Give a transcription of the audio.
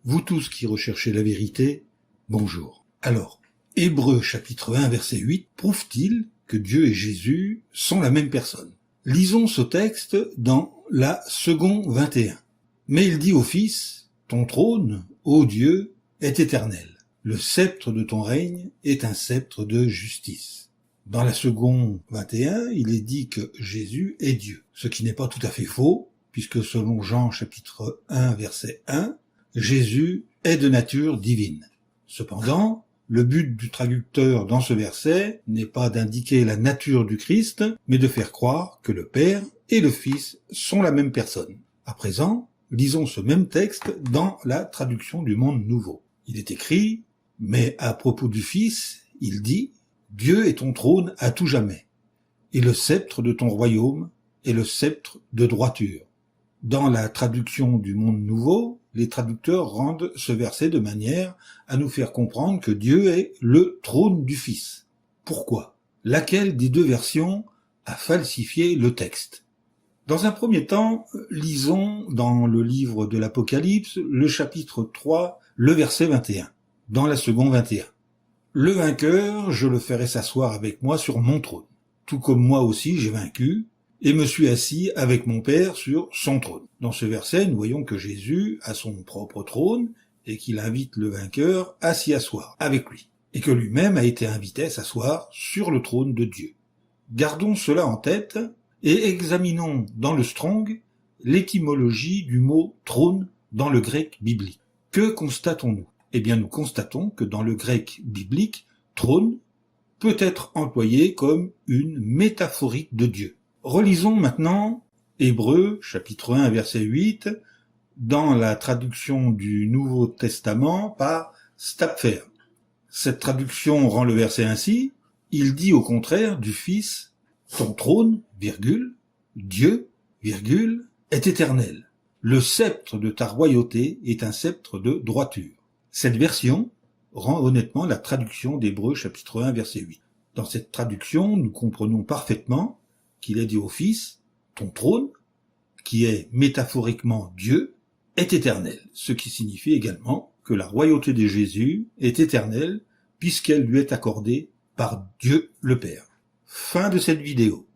Vous tous qui recherchez la vérité, bonjour. Alors, Hébreux chapitre 1 verset 8 prouve-t-il que Dieu et Jésus sont la même personne? Lisons ce texte dans la Second 21. Mais il dit au Fils, ton trône, ô Dieu, est éternel. Le sceptre de ton règne est un sceptre de justice. Dans la Second 21, il est dit que Jésus est Dieu, ce qui n'est pas tout à fait faux, puisque selon Jean chapitre 1 verset 1, Jésus est de nature divine. Cependant, le but du traducteur dans ce verset n'est pas d'indiquer la nature du Christ, mais de faire croire que le Père et le Fils sont la même personne. À présent, lisons ce même texte dans la traduction du Monde Nouveau. Il est écrit, mais à propos du Fils, il dit, Dieu est ton trône à tout jamais, et le sceptre de ton royaume est le sceptre de droiture. Dans la traduction du Monde Nouveau, les traducteurs rendent ce verset de manière à nous faire comprendre que Dieu est le trône du Fils. Pourquoi? Laquelle des deux versions a falsifié le texte? Dans un premier temps, lisons dans le livre de l'Apocalypse le chapitre 3, le verset 21, dans la seconde 21. Le vainqueur, je le ferai s'asseoir avec moi sur mon trône, tout comme moi aussi j'ai vaincu, et me suis assis avec mon Père sur son trône. Dans ce verset, nous voyons que Jésus a son propre trône et qu'il invite le vainqueur à s'y asseoir avec lui, et que lui-même a été invité à s'asseoir sur le trône de Dieu. Gardons cela en tête et examinons dans le Strong l'étymologie du mot trône dans le grec biblique. Que constatons-nous? Eh bien, nous constatons que dans le grec biblique, trône peut être employé comme une métaphorique de Dieu. Relisons maintenant Hébreux, chapitre 1, verset 8, dans la traduction du Nouveau Testament par Stapfer. Cette traduction rend le verset ainsi, il dit au contraire du Fils, ton trône, virgule, Dieu, virgule, est éternel. Le sceptre de ta royauté est un sceptre de droiture. Cette version rend honnêtement la traduction d'Hébreux, chapitre 1, verset 8. Dans cette traduction, nous comprenons parfaitement qu'il est dit au Fils, ton trône, qui est métaphoriquement Dieu, est éternel, ce qui signifie également que la royauté de Jésus est éternelle puisqu'elle lui est accordée par Dieu le Père. Fin de cette vidéo.